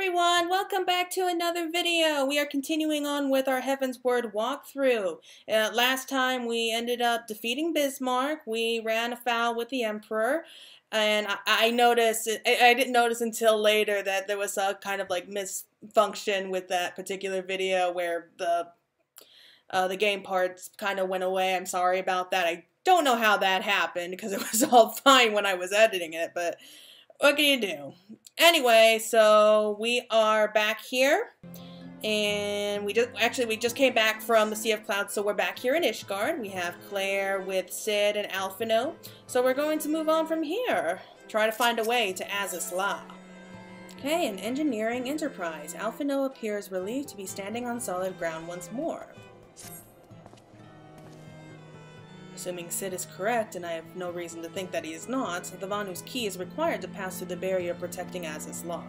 everyone, welcome back to another video. We are continuing on with our Heavensward walkthrough. Last time we ended up defeating Bismarck. We ran afoul with the Emperor, and I noticed, I didn't notice until later that there was a kind of like misfunction with that particular video where the game parts kind of went away. I'm sorry about that. I don't know how that happened because it was all fine when I was editing it, but what can you do? Anyway, so we are back here, and we just came back from the Sea of Clouds, so we're back here in Ishgard. We have Claire with Sid and Alphino, so we're going to move on from here. Try to find a way to Azys Lla. Okay, an engineering enterprise. Alphino appears relieved to be standing on solid ground once more. Assuming Sid is correct, and I have no reason to think that he is not, the Vanu's key is required to pass through the barrier protecting Azys Lla.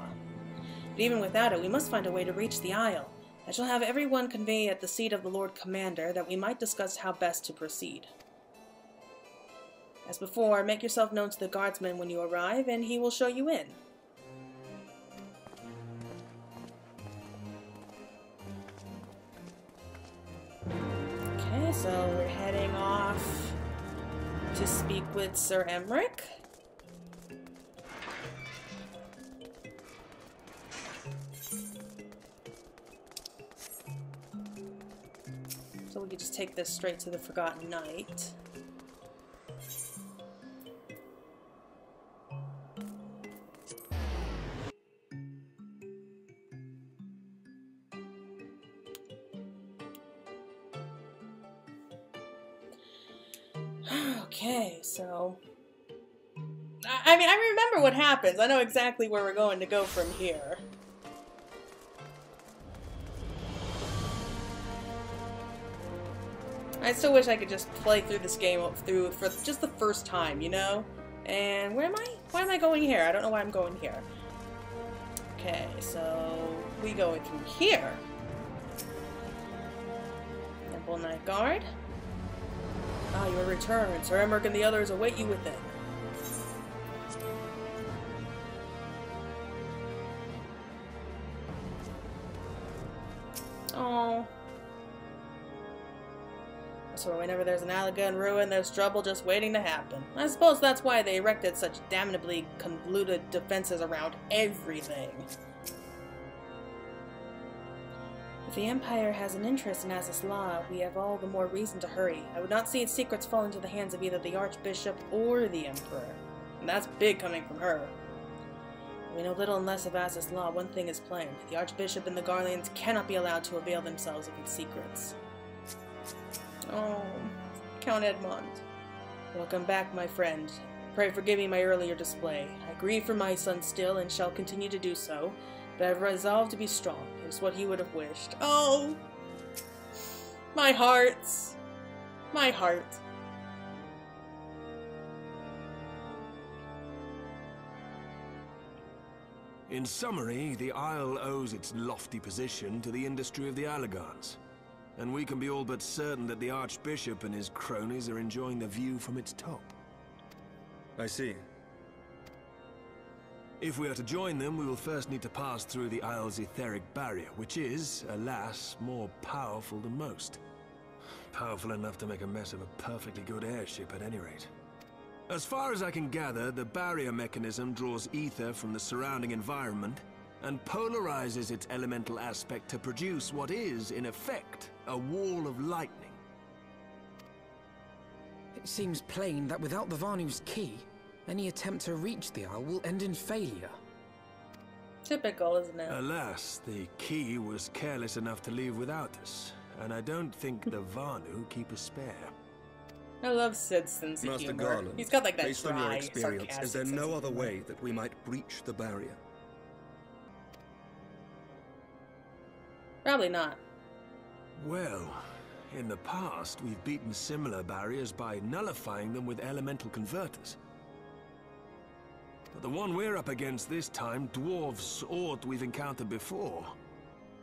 But even without it, we must find a way to reach the Isle. I shall have everyone convey at the seat of the Lord Commander that we might discuss how best to proceed. As before, make yourself known to the guardsman when you arrive, and he will show you in. Okay, so we're heading off to speak with Sir Emmerich. So we could just take this straight to the Forgotten Knight. Okay, so... I mean, I remember what happens. I know exactly where we're going to go from here. I still wish I could just play through this game through for just the first time, you know? And where am I? Why am I going here? I don't know why I'm going here. Okay, so we go through here. Temple Night Guard. Ah, you are returned. Sir Emmerich and the others await you within. Oh. So whenever there's an Allagan Ruin, there's trouble just waiting to happen. I suppose that's why they erected such damnably convoluted defenses around everything. If the Empire has an interest in Azys Lla, we have all the more reason to hurry. I would not see its secrets fall into the hands of either the archbishop or the emperor. And that's big coming from her. We know little unless of Azys Lla, one thing is plain. The archbishop and the Garleans cannot be allowed to avail themselves of its secrets. Oh, Count Edmond. Welcome back, my friend. Pray forgive me my earlier display. I grieve for my son still, and shall continue to do so. But I have resolved to be strong. It is what he would have wished. Oh! My heart. My heart. In summary, the Isle owes its lofty position to the industry of the Allagans. And we can be all but certain that the Archbishop and his cronies are enjoying the view from its top. I see. If we are to join them, we will first need to pass through the Isle's etheric barrier, which is, alas, more powerful than most. Powerful enough to make a mess of a perfectly good airship at any rate. As far as I can gather, the barrier mechanism draws ether from the surrounding environment and polarizes its elemental aspect to produce what is, in effect, a wall of lightning. It seems plain that without the Vanu's key, any attempt to reach the Isle will end in failure. Typical, isn't it? Alas, the key was careless enough to leave without us, and I don't think the Vanu keep a spare. I love Sid's sense of Master humor. Garland, He's got like that based on your dry, experience, is there sarcastic no sense of other humor. way that we might breach the barrier? Probably not. Well, in the past, we've beaten similar barriers by nullifying them with elemental converters. But the one we're up against this time dwarfs aught we've encountered before.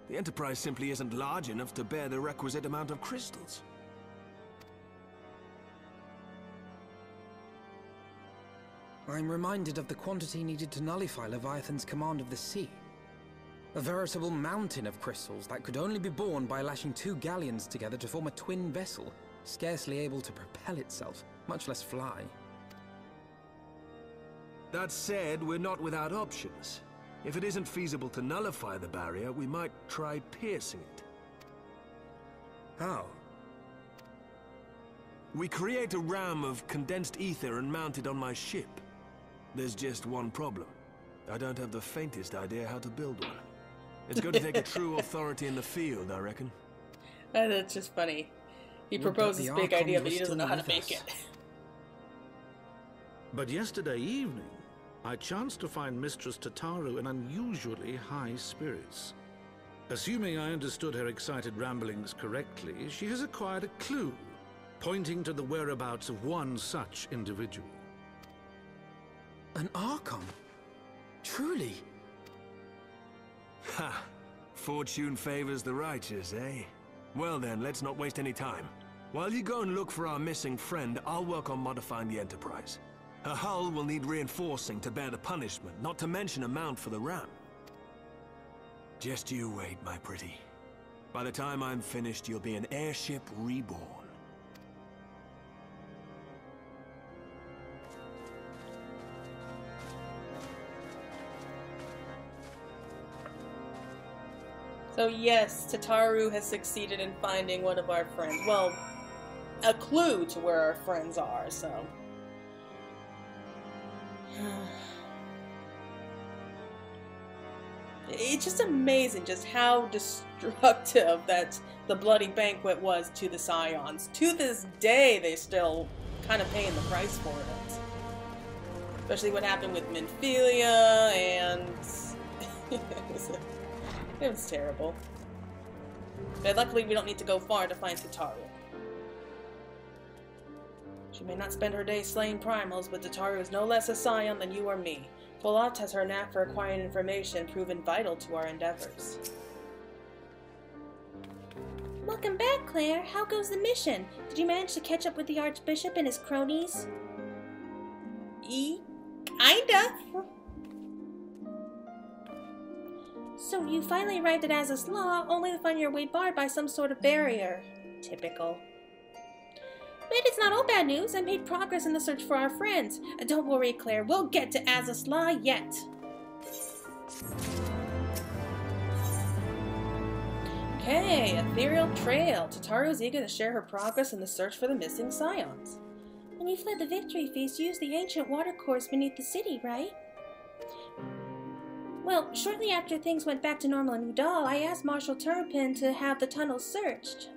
The Enterprise simply isn't large enough to bear the requisite amount of crystals. I'm reminded of the quantity needed to nullify Leviathan's command of the sea. A veritable mountain of crystals that could only be borne by lashing 2 galleons together to form a twin vessel, scarcely able to propel itself, much less fly. That said, we're not without options. If it isn't feasible to nullify the barrier, we might try piercing it. How? We create a ram of condensed ether and mount it on my ship. There's just one problem. I don't have the faintest idea how to build one. It's going to take a true authority in the field, I reckon. That's just funny. He proposed this big idea, but he doesn't know how to make it. But yesterday evening, I chanced to find Mistress Tataru in unusually high spirits. Assuming I understood her excited ramblings correctly, she has acquired a clue, pointing to the whereabouts of one such individual. An Archon? Truly? Ha! Fortune favors the righteous, eh? Well then, let's not waste any time. While you go and look for our missing friend, I'll work on modifying the Enterprise. Her hull will need reinforcing to bear the punishment, not to mention a mount for the ram. Just you wait, my pretty. By the time I'm finished, you'll be an airship reborn. So yes, Tataru has succeeded in finding one of our friends. Well, a clue to where our friends are, so... It's just amazing just how destructive that the Bloody Banquet was to the Scions. To this day, they're still kind of paying the price for it. Especially what happened with Minfilia, and... It was terrible. But luckily we don't need to go far to find Tataru. She may not spend her days slaying primals, but Tataru is no less a scion than you or me. Full oft has her knack for acquiring information proven vital to our endeavors. Welcome back, Claire. How goes the mission? Did you manage to catch up with the archbishop and his cronies? Kinda. So you finally arrived at Azys Lla, only to find your way barred by some sort of barrier. Typical. But it's not all bad news. I made progress in the search for our friends. Don't worry, Claire. We'll get to Azys Lla yet. Okay, Ethereal Trail. Tataru is eager to share her progress in the search for the missing Scions. When you fled the Victory Feast, you used the ancient watercourse beneath the city, right? Well, shortly after things went back to normal in Udal, I asked Marshal Turpin to have the tunnels searched.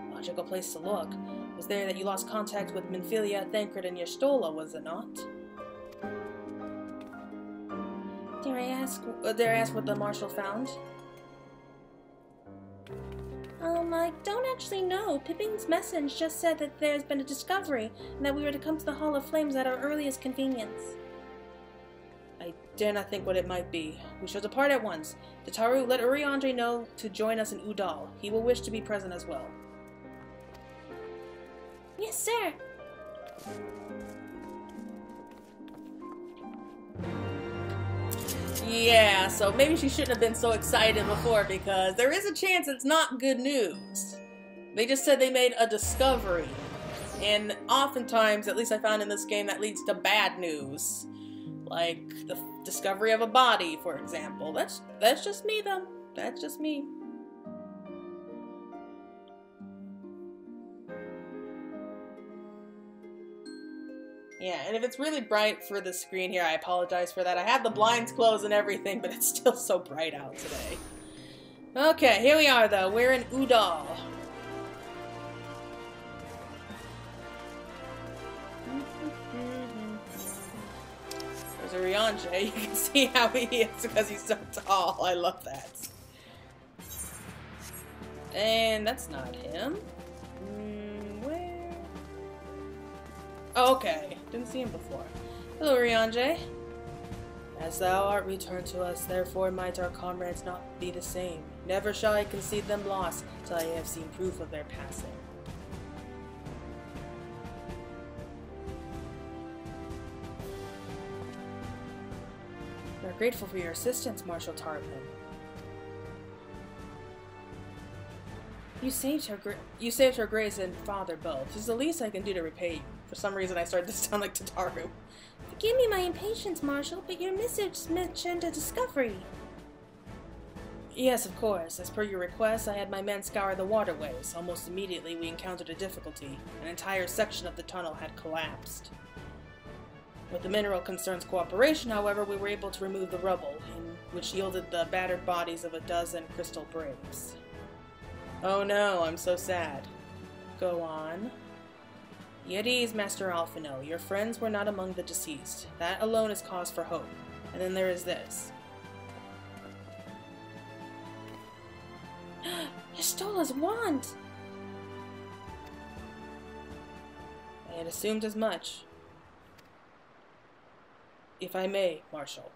Logical place to look. It was there that you lost contact with Minfilia, Thancred, and Y'shtola, was it not? Dare I ask what the Marshal found? I don't actually know. Pippin's message just said that there's been a discovery, and that we were to come to the Hall of Flames at our earliest convenience. I dare not think what it might be. We shall depart at once. Tataru, let Uriandre know to join us in Udal. He will wish to be present as well. Yes, sir. Yeah, so maybe she shouldn't have been so excited before, because there is a chance it's not good news. They just said they made a discovery. And oftentimes, at least I found in this game, that leads to bad news. Like the discovery of a body, for example. That's just me, though. That's just me. Yeah, and if it's really bright for the screen here, I apologize for that. I have the blinds closed and everything, but it's still so bright out today. Okay, here we are, though. We're in Udal. There's Uriandre. You can see how he is because he's so tall. I love that. And that's not him. Where? Oh, okay. Didn't see him before. Hello, Uriandre. As thou art returned to us, therefore might our comrades not be the same. Never shall I concede them loss till I have seen proof of their passing. Their We're grateful for your assistance, Marshal Tarpon. You saved her grace and father both. It's the least I can do to repay you. For some reason I started to sound like Tataru. Forgive me my impatience, Marshal, but your message mentioned a discovery. Yes, of course. As per your request, I had my men scour the waterways. Almost immediately we encountered a difficulty. An entire section of the tunnel had collapsed. With the mineral concern's cooperation, however, we were able to remove the rubble, which yielded the battered bodies of a dozen crystal braves. Oh no, I'm so sad. Go on. At ease, Master Alphino. Your friends were not among the deceased. That alone is cause for hope. And then there is this. Y'Stolla's wand! I had assumed as much. If I may, Marshal.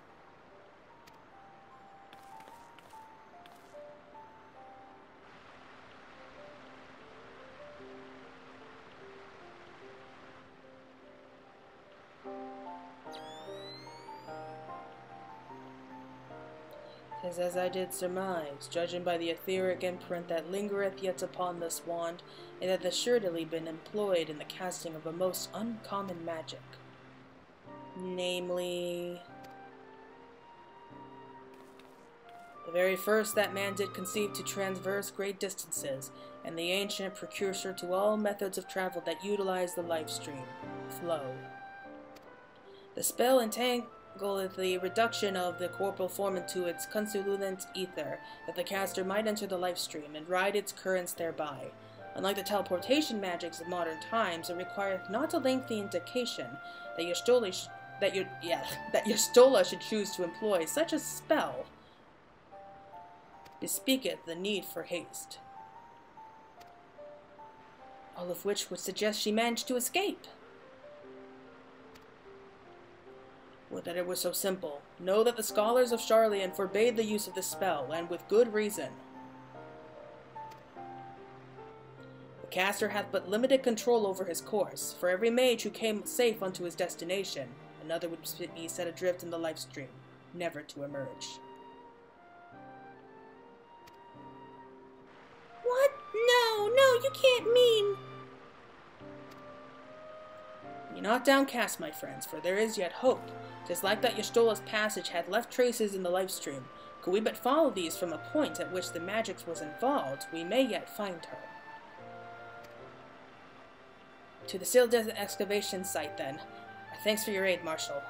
As I did surmise, judging by the etheric imprint that lingereth yet upon this wand, it hath assuredly been employed in the casting of a most uncommon magic. Namely, the very first that man did conceive to traverse great distances, and the ancient precursor to all methods of travel that utilize the Lifestream, flow. The spell entangles the reduction of the corporeal form into its consolidate ether, that the caster might enter the Lifestream and ride its currents thereby. Unlike the teleportation magics of modern times, it requireth not a lengthy indication that Y'Stolla should choose to employ such a spell. Bespeaketh the need for haste. All of which would suggest she managed to escape. Would that it were so simple. Know that the scholars of Sharlayan forbade the use of this spell, and with good reason. The caster hath but limited control over his course. For every mage who came safe unto his destination, another would be set adrift in the Lifestream, never to emerge. What? No, you can't mean... Be not downcast, my friends, for there is yet hope. 'Tis like that Y'Stolla's passage had left traces in the Lifestream. Could we but follow these from a point at which the magic was involved, we may yet find her. To the sealed excavation site, then. Thanks for your aid, Marshal.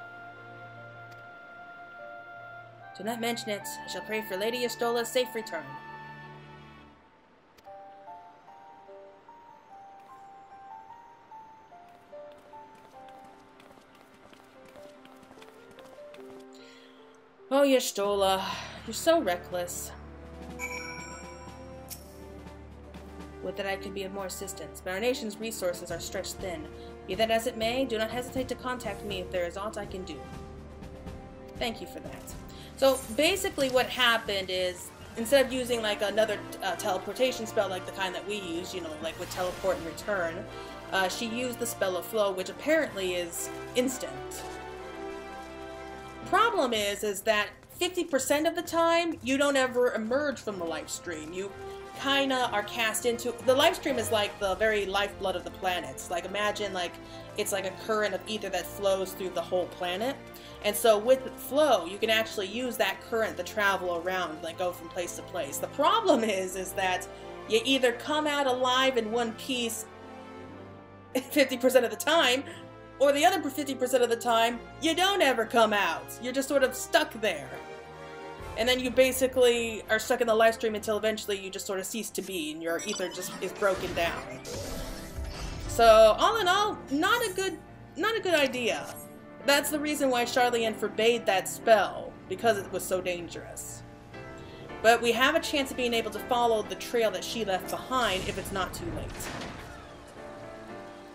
Do not mention it. I shall pray for Lady Y'Stolla's safe return. Oh, Y'Stolla, you're so reckless. Would that I could be of more assistance, but our nation's resources are stretched thin. Be that as it may, do not hesitate to contact me if there is aught I can do. Thank you for that. So basically what happened is, instead of using like another teleportation spell like the kind that we use, you know, like with teleport and return, she used the spell of flow, which apparently is instant. Problem is that 50% of the time, you don't ever emerge from the Lifestream. You kinda are cast into... The Lifestream is like the very lifeblood of the planets. Like, imagine, like, it's like a current of ether that flows through the whole planet. And so with flow, you can actually use that current to travel around, like go from place to place. The problem is that you either come out alive in one piece 50% of the time, or the other 50% of the time, you don't ever come out. You're just sort of stuck there. And then you basically are stuck in the Lifestream until eventually you just sort of cease to be, and your ether just is broken down. So, all in all, not a good idea. That's the reason why Sharlayan forbade that spell, because it was so dangerous. But we have a chance of being able to follow the trail that she left behind if it's not too late.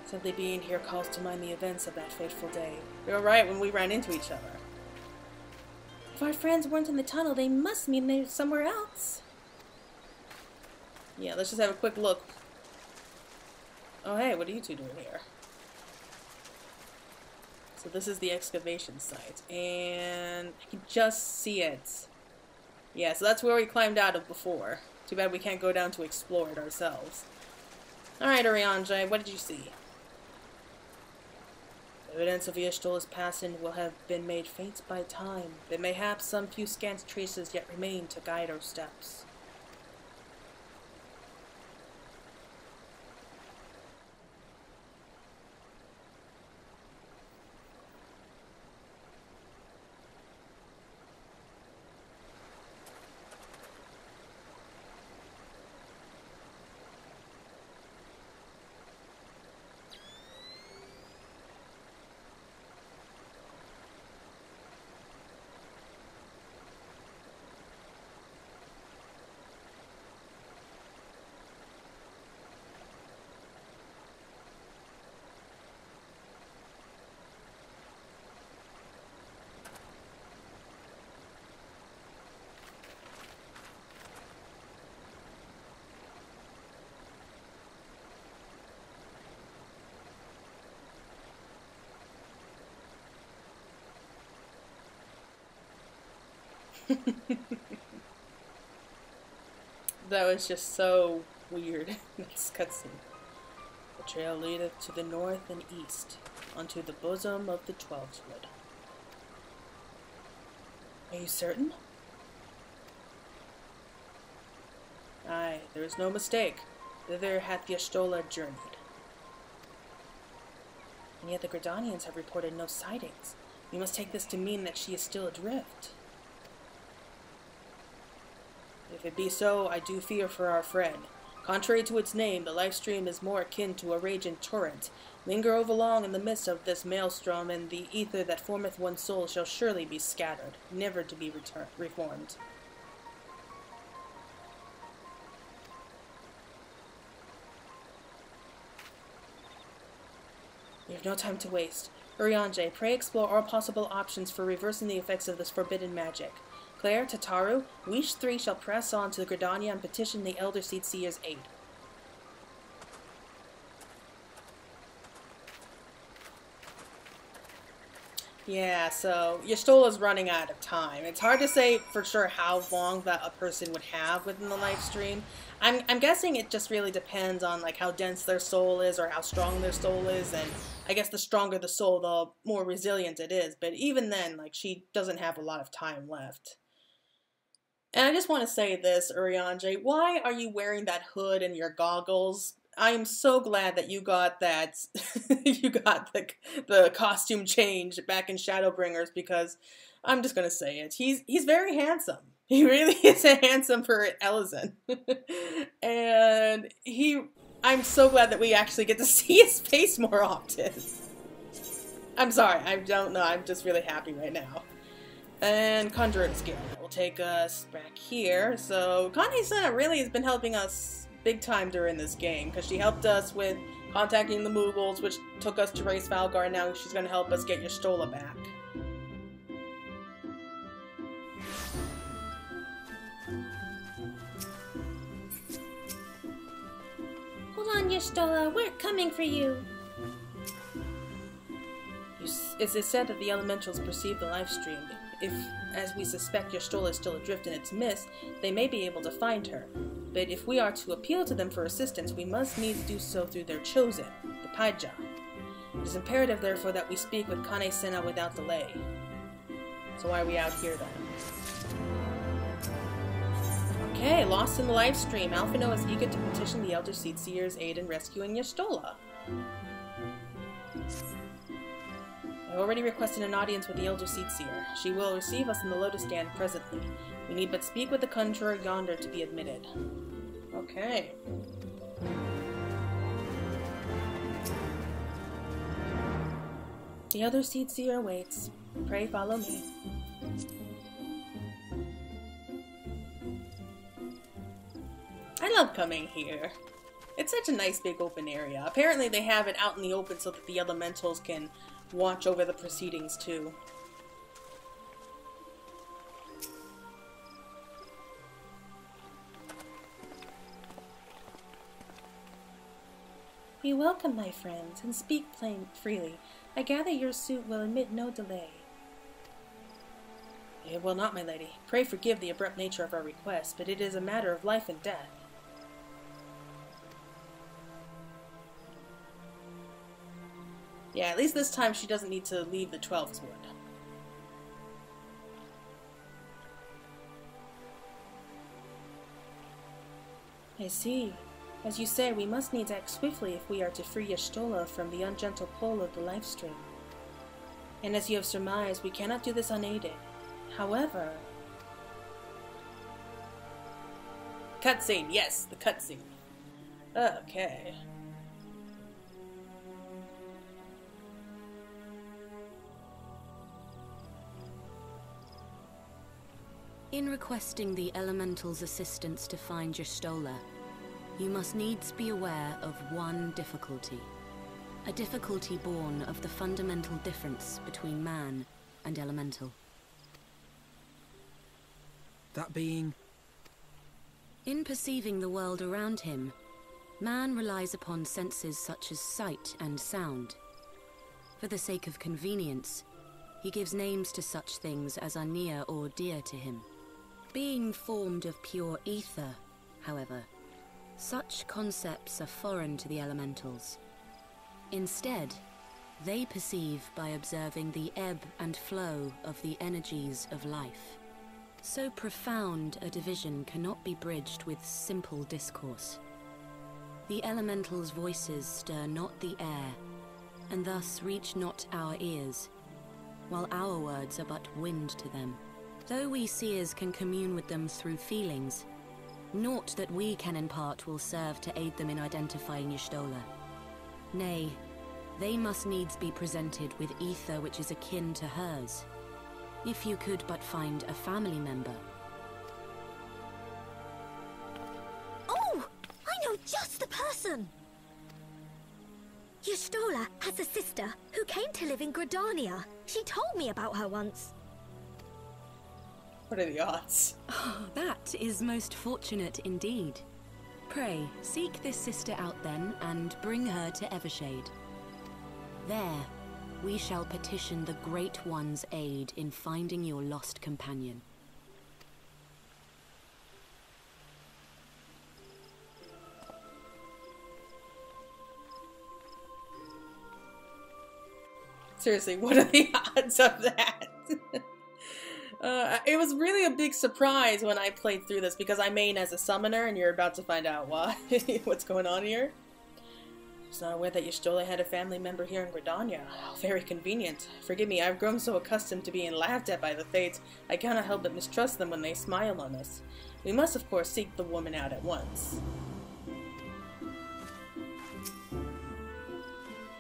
Simply being here calls to mind the events of that fateful day. You're right, when we ran into each other. If our friends weren't in the tunnel, they must mean they're somewhere else. Yeah, let's just have a quick look. Oh hey, what are you two doing here? So this is the excavation site, and I can just see it. Yeah, so that's where we climbed out of before. Too bad we can't go down to explore it ourselves. Alright, Urianger, what did you see? Evidence of Y'shtola's passing will have been made faint by time, but mayhaps some few scant traces yet remain to guide our steps. That was just so weird. This cutscene. The trail leadeth to the north and east, unto the bosom of the Twelveswood. Are you certain? Aye, there is no mistake. Thither hath Y'shtola journeyed. And yet the GRIDANIans have reported no sightings. We must take this to mean that she is still adrift. If it be so, I do fear for our friend. Contrary to its name, the Lifestream is more akin to a raging torrent. Linger overlong in the midst of this maelstrom, and the ether that formeth one's soul shall surely be scattered, never to be reformed. We have no time to waste. Urianger, pray explore all possible options for reversing the effects of this forbidden magic. Claire, Tataru, we three shall press on to the GRIDANIA and petition the Elder Seedseer's aid. Yeah, so Y'shtola's running out of time. It's hard to say for sure how long that a person would have within the Lifestream. I'm guessing it just really depends on like how dense their soul is or how strong their soul is, and I guess the stronger the soul, the more resilient it is. But even then, like, she doesn't have a lot of time left. And I just want to say this, Urianger, why are you wearing that hood and your goggles? I am so glad that you got that, you got the costume change back in Shadowbringers, because I'm just going to say it. He's very handsome. He really is handsome for Elezen. And I'm so glad that we actually get to see his face more often. I'm sorry, I don't know, I'm just really happy right now. And Conjurer's Guild will take us back here. So Kane Senna really has been helping us big time during this game, because she helped us with contacting the Moogles, which took us to Race Valgar, and now she's going to help us get Y'shtola back. Hold on, Y'shtola, we're coming for you. It is said that the elementals perceive the Lifestream. If, as we suspect, Y'shtola is still adrift in its mist, they may be able to find her. But if we are to appeal to them for assistance, we must needs do so through their chosen, the Paija. It is imperative, therefore, that we speak with Kane Senna without delay. So why are we out here, then? Okay, lost in the Lifestream. Alphino is eager to petition the Elder Seedseer's aid in rescuing Y'shtola. I already requested an audience with the Elder Seedseer. She will receive us in the Lotus Stand presently. We need but speak with the conjurer yonder to be admitted. Okay. The Elder Seedseer awaits. Pray follow me. I love coming here. It's such a nice big open area. Apparently they have it out in the open so that the elementals can watch over the proceedings too. Be welcome, my friends, and speak freely. I gather your suit will admit no delay. It will not, my lady. Pray forgive the abrupt nature of our request, but it is a matter of life and death. Yeah, at least this time she doesn't need to leave the 12th Wood. I see. As you say, we must needs act swiftly if we are to free Ishgard Lla from the ungentle pull of the Lifestream. And as you have surmised, we cannot do this unaided. However... Cutscene, yes, the cutscene. Okay. In requesting the Elemental's assistance to find Ishgard Lla, you must needs be aware of one difficulty. A difficulty born of the fundamental difference between man and Elemental. That being? In perceiving the world around him, man relies upon senses such as sight and sound. For the sake of convenience, he gives names to such things as are near or dear to him. Being formed of pure ether, however, such concepts are foreign to the Elementals. Instead, they perceive by observing the ebb and flow of the energies of life. So profound a division cannot be bridged with simple discourse. The Elementals' voices stir not the air, and thus reach not our ears, while our words are but wind to them. Though we seers can commune with them through feelings, naught that we can impart will serve to aid them in identifying Ishgard Lla. Nay, they must needs be presented with ether which is akin to hers. If you could but find a family member. Oh! I know just the person! Ishgard Lla has a sister who came to live in GRIDANIA. She told me about her once. What are the odds? Oh, that is most fortunate indeed. Pray, seek this sister out then, and bring her to Evershade. There, we shall petition the Great One's aid in finding your lost companion. Seriously, what are the odds of that? It was really a big surprise when I played through this because I main as a summoner, and you're about to find out why. What's going on here? I was not aware that Ishgard Lla had a family member here in GRIDANIA. How very convenient. Forgive me, I've grown so accustomed to being laughed at by the Fates, I cannot help but mistrust them when they smile on us. We must, of course, seek the woman out at once.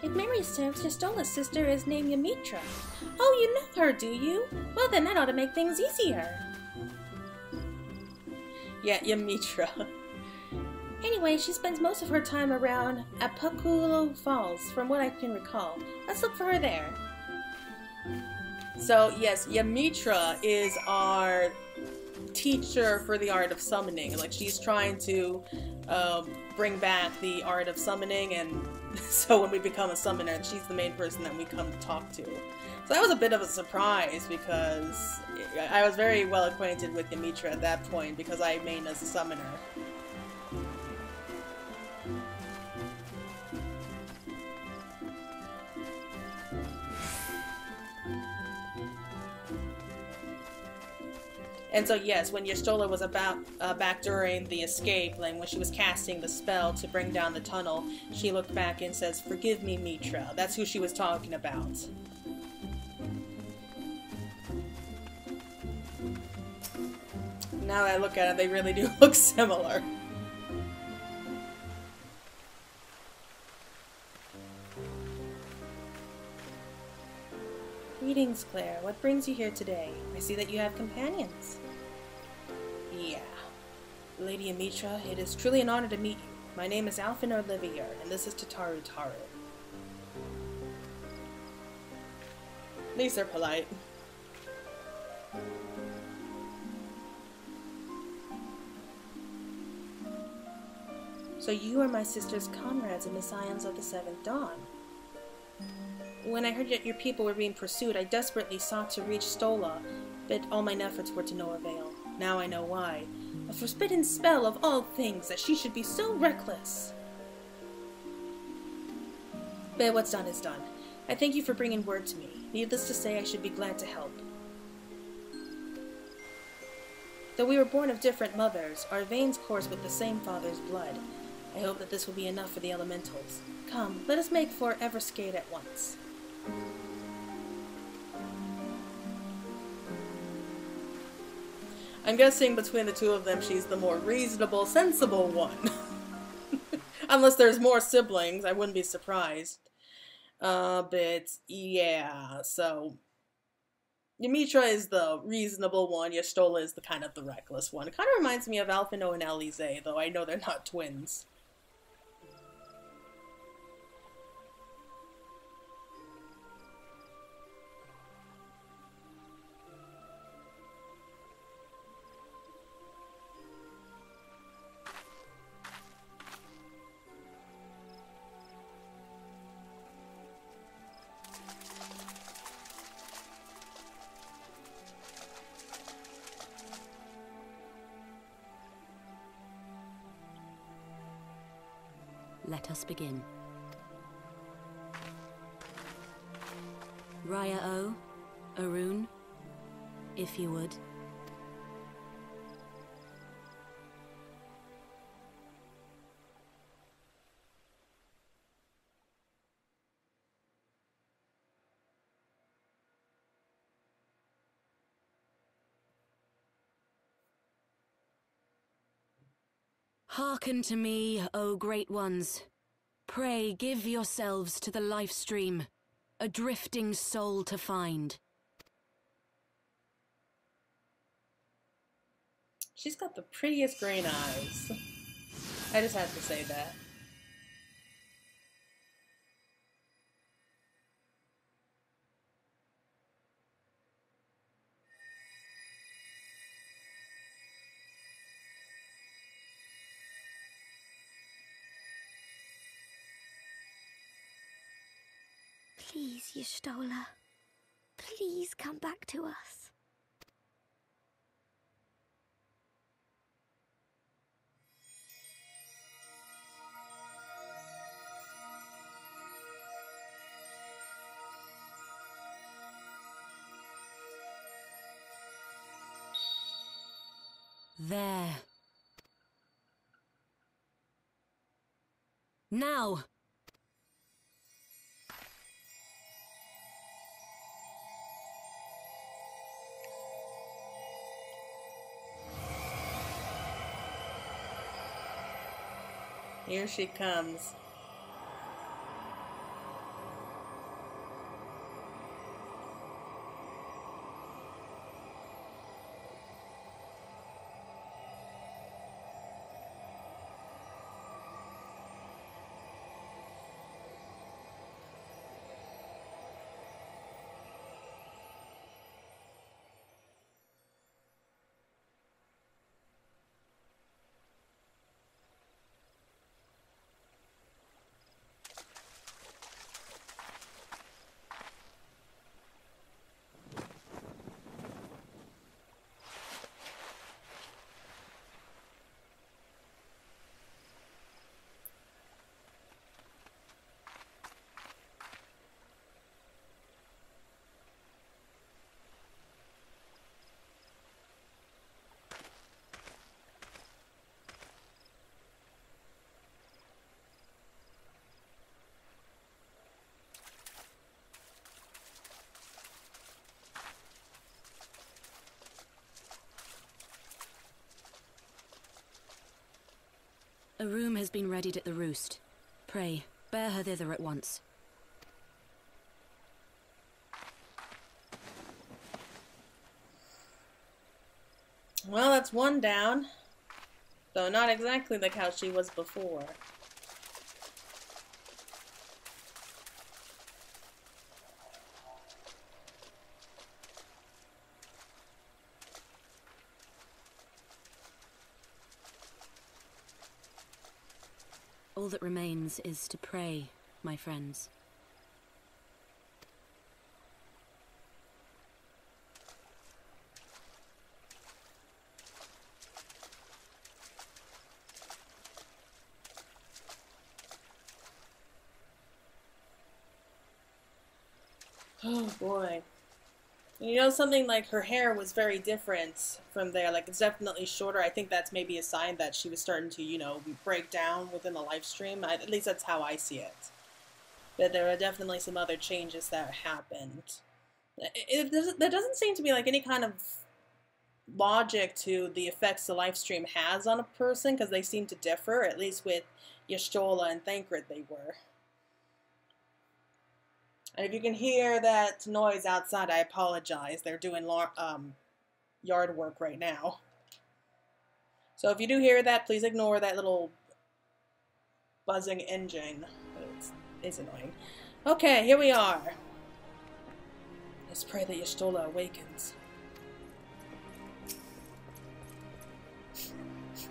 If memory serves, Ishgard Lla's sister is named Ymitra. Oh, you know her, do you? Well, then that ought to make things easier. Yeah, Ymitra. Anyway, she spends most of her time around Apakulo Falls, from what I can recall. Let's look for her there. So, yes, Ymitra is our teacher for the art of summoning. Like, she's trying to bring back the art of summoning, and so when we become a summoner, she's the main person that we come to talk to. So that was a bit of a surprise because I was very well acquainted with Ymitra at that point because I main as a summoner. And so yes, when Ishgard Lla was back during the escape, like when she was casting the spell to bring down the tunnel, she looked back and says, "Forgive me, Mitra." That's who she was talking about. Now that I look at it, they really do look similar. Greetings, Claire. What brings you here today? I see that you have companions. Yeah. Lady Ymitra, it is truly an honor to meet you. My name is Alphen Olivier, and this is Tataru Taru. At least they're polite. So you are my sister's comrades and messiahs of the Seventh Dawn. When I heard that your people were being pursued, I desperately sought to reach Stola, but all mine efforts were to no avail. Now I know why. A forbidden spell of all things, that she should be so reckless. But what's done is done. I thank you for bringing word to me. Needless to say, I should be glad to help. Though we were born of different mothers, our veins course with the same father's blood. I hope that this will be enough for the elementals. Come, let us make for Everskade at once. I'm guessing between the two of them, she's the more reasonable, sensible one. Unless there's more siblings, I wouldn't be surprised. But yeah, so Ymitra is the reasonable one. Y'shtola is the kind of the reckless one. It kind of reminds me of Alphinaud and Alize, though I know they're not twins. Let us begin. Raya O, Arun, if you would. Hearken to me, O great ones. Pray give yourselves to the Lifestream, a drifting soul to find. She's got the prettiest green eyes. I just had to say that. Please, Y'shtola. Please come back to us. There. Now! Here she comes. A room has been readied at the roost. Pray, bear her thither at once. Well, that's one down. Though not exactly like how she was before. All that remains is to pray, my friends. Oh boy. You know, something like her hair was very different from there. Like, it's definitely shorter. I think that's maybe a sign that she was starting to, you know, break down within the live stream. At least that's how I see it. But there are definitely some other changes that happened. There doesn't seem to be, like, any kind of logic to the effects the live stream has on a person, because they seem to differ. At least with Ishgard Lla and Thancred, they were. And if you can hear that noise outside, I apologize. They're doing yard work right now. So if you do hear that, please ignore that little buzzing engine. It's annoying. Okay, here we are. Let's pray that Ishgard Lla awakens.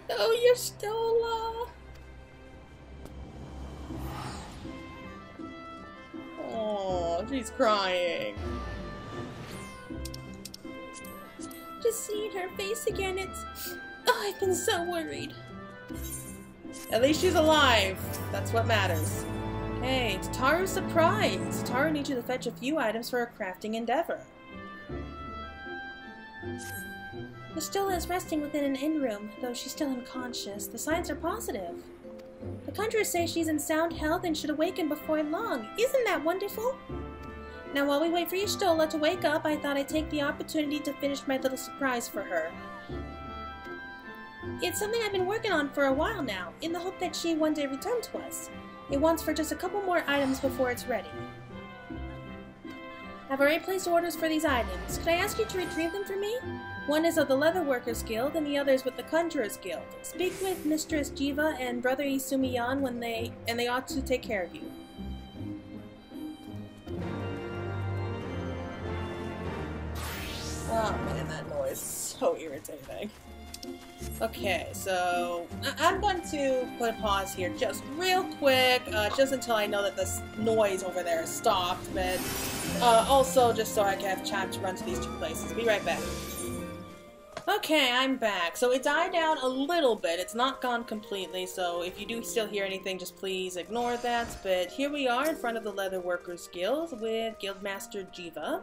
Oh, Ishgard Lla! Oh, she's crying. Just seeing her face again, it's... Oh, I've been so worried. At least she's alive. That's what matters. Hey, Tataru's surprise. Tataru needs you to fetch a few items for a crafting endeavor. Ishgard Lla is resting within an inn room, though she's still unconscious. The signs are positive. The conjurers say she's in sound health and should awaken before long. Isn't that wonderful? Now while we wait for Ishgard Lla to wake up, I thought I'd take the opportunity to finish my little surprise for her. It's something I've been working on for a while now, in the hope that she one day return to us. It wants for just a couple more items before it's ready. I've already placed orders for these items. Could I ask you to retrieve them for me? One is of the Leatherworkers Guild, and the other is with the Conjurers Guild. Speak with Mistress Jiva and Brother Isumiyan when they ought to take care of you. Oh man, that noise is so irritating. Okay, so I'm going to put a pause here just real quick, just until I know that this noise over there is stopped, but also just so I can have time to run to these two places. Be right back. Okay, I'm back. So it died down a little bit. It's not gone completely, so if you do still hear anything, just please ignore that. But here we are in front of the Leatherworkers Guild with Guildmaster Jiva.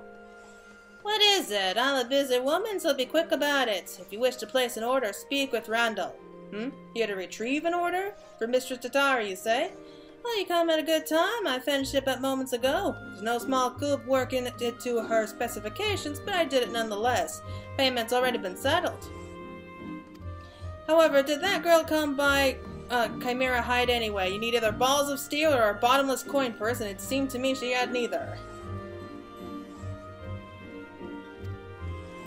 What is it? I'm a busy woman, so be quick about it. If you wish to place an order, speak with Randall. Here to retrieve an order? For Mistress Tataru, you say? Well, you come at a good time. I finished it up moments ago. There's no small coup working it to her specifications, but I did it nonetheless. Payment's already been settled. However, did that girl come by Chimera hide anyway? You need either balls of steel or a bottomless coin purse, and it seemed to me she had neither.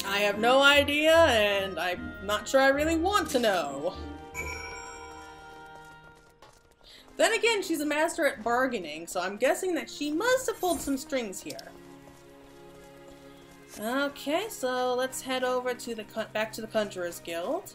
I have no idea, and I'm not sure I really want to know. Then again, she's a master at bargaining, so I'm guessing that she must have pulled some strings here. Okay, so let's head over to the back to the Conjurers Guild.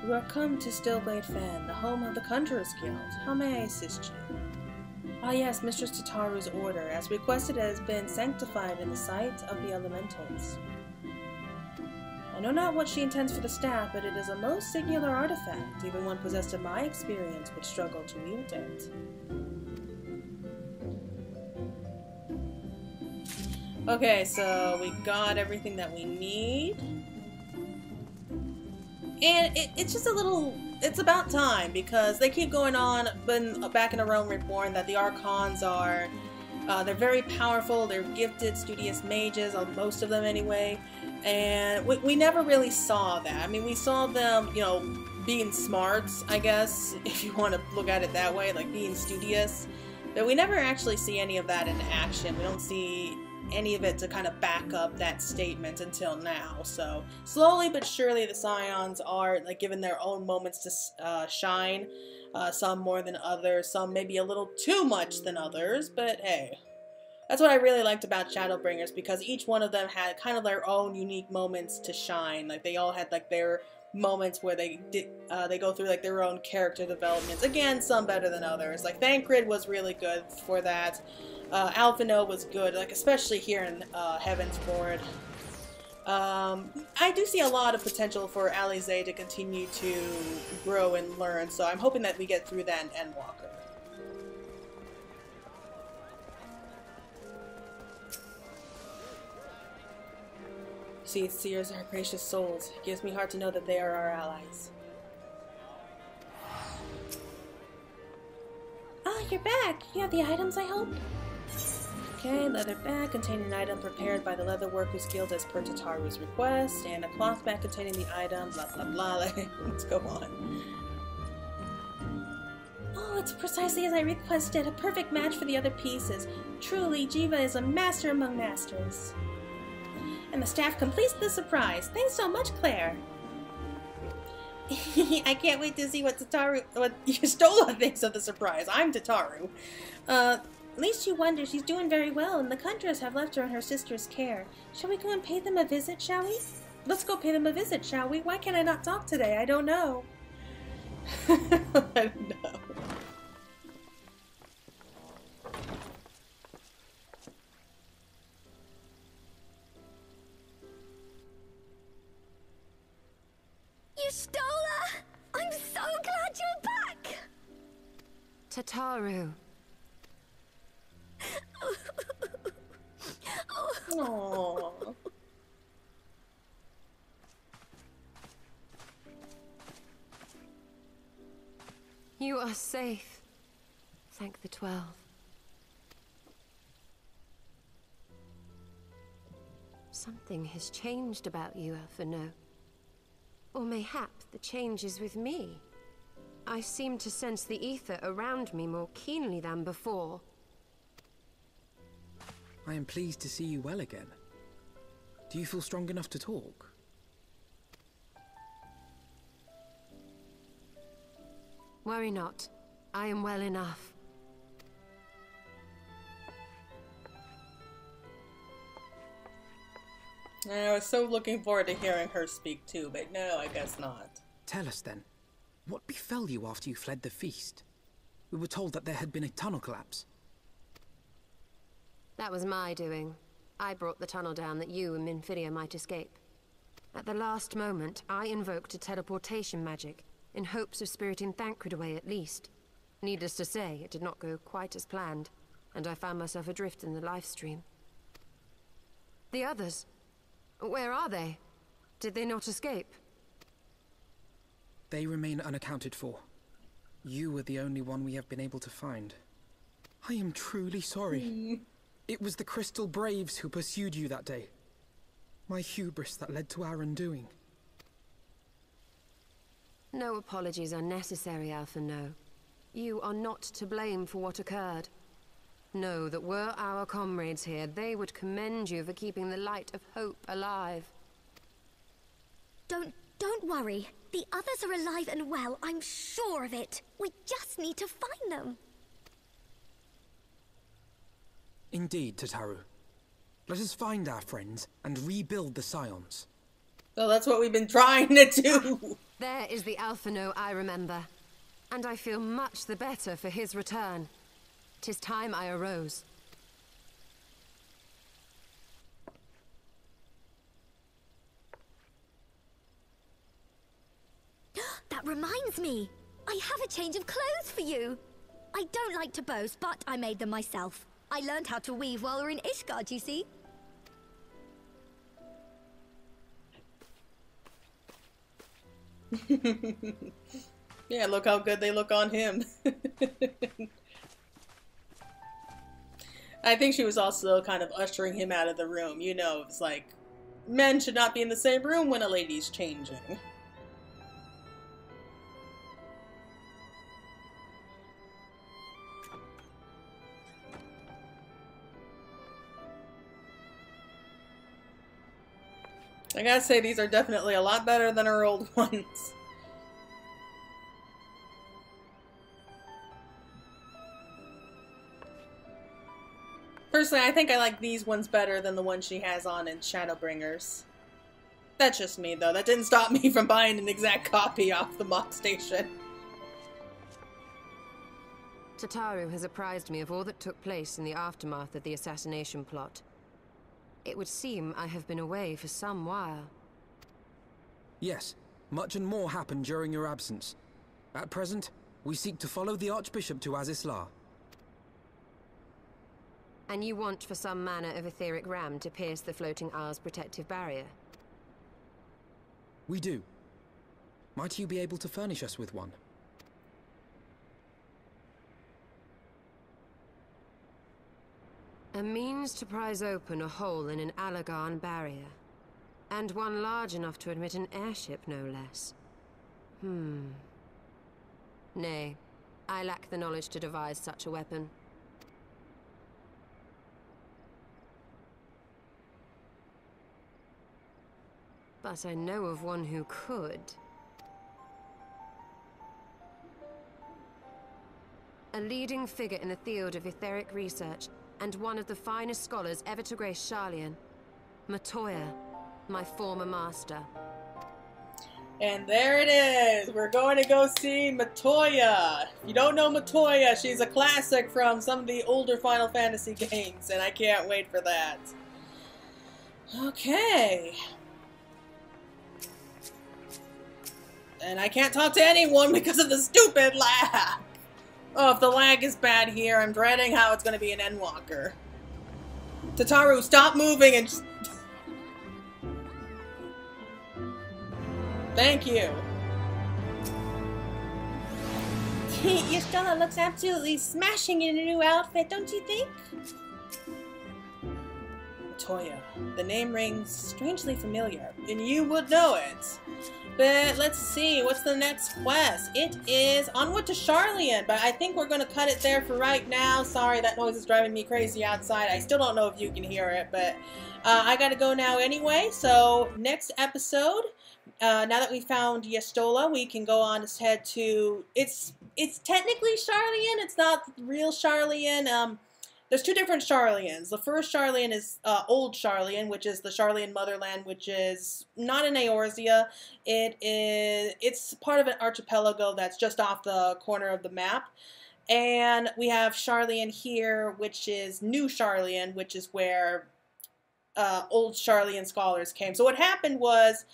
You are come to Stillblade Fan, the home of the Conjurers Guild. How may I assist you? Ah yes, Mistress Tataru's order, as requested, has been sanctified in the sight of the elementals. I know not what she intends for the staff, but it is a most singular artifact. Even one possessed of my experience would struggle to wield it. Okay, so we got everything that we need. And it's just a little, it's about time, because they keep going on back in a realm reborn that the Archons are They're very powerful, they're gifted, studious mages, most of them anyway, and we never really saw that. I mean, we saw them, you know, being smart, I guess, if you want to look at it that way, like being studious, but we never actually see any of that in action. We don't see any of it to kind of back up that statement until now. So slowly but surely the Scions are like given their own moments to shine, some more than others, some maybe a little too much than others, but hey, that's what I really liked about Shadowbringers, because each one of them had kind of their own unique moments to shine. Like they all had like their moments where they go through like their own character developments. Again, some better than others. Like Thancred was really good for that. Alphinaud was good, like especially here in Heavensward. I do see a lot of potential for Alize to continue to grow and learn, so I'm hoping that we get through that in Endwalker. See, seers are gracious souls. It gives me heart to know that they are our allies. Ah, you're back. You have the items, I hope? Okay, leather bag containing an item prepared by the Leatherworkers Guild as per Tataru's request, and a cloth bag containing the item, blah blah blah. Let's go on. Oh, it's precisely as I requested. A perfect match for the other pieces. Truly, Jiva is a master among masters. And the staff completes the surprise. Thanks so much, Claire. I can't wait to see what Y'shtola thinks of the surprise. I'm Tataru. At least you wonder. She's doing very well, and the Conjurers have left her in her sister's care. Shall we go and pay them a visit, shall we? Let's go pay them a visit, shall we? Why can't I not talk today? I don't know. I don't know. Y'shtola! I'm so glad you're back! Tataru. Aww. You are safe. Thank the 12. Something has changed about you, Alphinaud. Or mayhap the change is with me. I seem to sense the ether around me more keenly than before. I am pleased to see you well again. Do you feel strong enough to talk? Worry not. I am well enough. I was so looking forward to hearing her speak too, but no, I guess not. Tell us then, what befell you after you fled the feast? We were told that there had been a tunnel collapse. That was my doing. I brought the tunnel down that you and Minfidia might escape. At the last moment, I invoked a teleportation magic, in hopes of spiriting Thancred away at least. Needless to say, it did not go quite as planned, and I found myself adrift in the Lifestream. The others? Where are they? Did they not escape? They remain unaccounted for. You were the only one we have been able to find. I am truly sorry. It was the Crystal Braves who pursued you that day. My hubris that led to our undoing. No apologies are necessary, Alphinaud. You are not to blame for what occurred. Know that were our comrades here, they would commend you for keeping the light of hope alive. Don't worry. The others are alive and well, I'm sure of it. We just need to find them. Indeed, Tataru. Let us find our friends and rebuild the Scions. So that's what we've been trying to do. There is the Alphinaud I remember. And I feel much the better for his return. 'Tis time I arose. That reminds me. I have a change of clothes for you. I don't like to boast, but I made them myself. I learned how to weave while we were in Ishgard, you see. Yeah, look how good they look on him. I think she was also kind of ushering him out of the room. You know, it's like, men should not be in the same room when a lady's changing. I gotta say, these are definitely a lot better than our old ones. Personally, I think I like these ones better than the ones she has on in Shadowbringers. That's just me, though. That didn't stop me from buying an exact copy off the mock station. Tataru has apprised me of all that took place in the aftermath of the assassination plot. It would seem I have been away for some while. Yes, much and more happened during your absence. At present, we seek to follow the archbishop to Azys Lla. And you want for some manner of etheric ram to pierce the floating isle's protective barrier? We do. Might you be able to furnish us with one? A means to prise open a hole in an Allagan barrier. And one large enough to admit an airship, no less. Nay, I lack the knowledge to devise such a weapon. But I know of one who could. A leading figure in the field of etheric research, and one of the finest scholars ever to grace Sharlayan. Matoya, my former master. And there it is! We're going to go see Matoya! If you don't know Matoya, she's a classic from some of the older Final Fantasy games, and I can't wait for that. Okay. And I can't talk to anyone because of the stupid lag! Oh, if the lag is bad here, I'm dreading how it's going to be an Endwalker. Tataru, stop moving and just... Thank you. Ishgard looks absolutely smashing in a new outfit, don't you think? Matoya. The name rings strangely familiar, and you would know it. But let's see, what's the next quest? It is onward to Sharlayan, but I think we're going to cut it there for right now. Sorry, that noise is driving me crazy outside. I still don't know if you can hear it, but I got to go now anyway. So next episode, now that we found Azys Lla, we can go on to head to... It's technically Sharlayan. It's not real Sharlayan. There's two different Sharlayans. The first Sharlayan is Old Sharlayan, which is the Sharlayan motherland, which is not in Eorzea. It's part of an archipelago that's just off the corner of the map. And we have Sharlayan here, which is New Sharlayan, which is where Old Sharlayan scholars came. So what happened was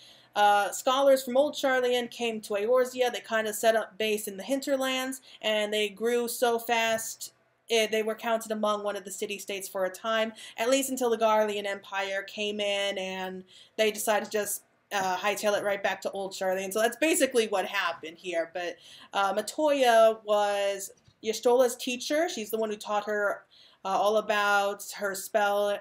scholars from Old Sharlayan came to Eorzea. They kind of set up base in the hinterlands, and they grew so fast... They were counted among one of the city-states for a time, at least until the Garlean Empire came in and they decided to just hightail it right back to Old Sharlayan. So that's basically what happened here. But Matoya was Azys Lla's teacher. She's the one who taught her all about her spell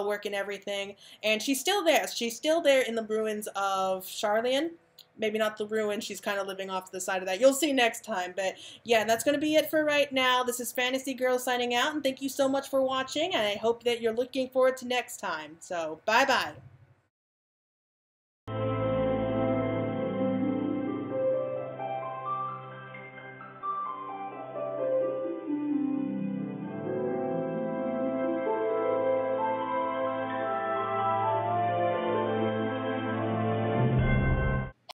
work and everything. And she's still there. She's still there in the ruins of Sharlayan. Maybe not the ruin, she's kind of living off to the side of that. You'll see next time, but yeah, that's going to be it for right now. This is Fantasy Girl signing out, and thank you so much for watching, and I hope that you're looking forward to next time. So, bye-bye.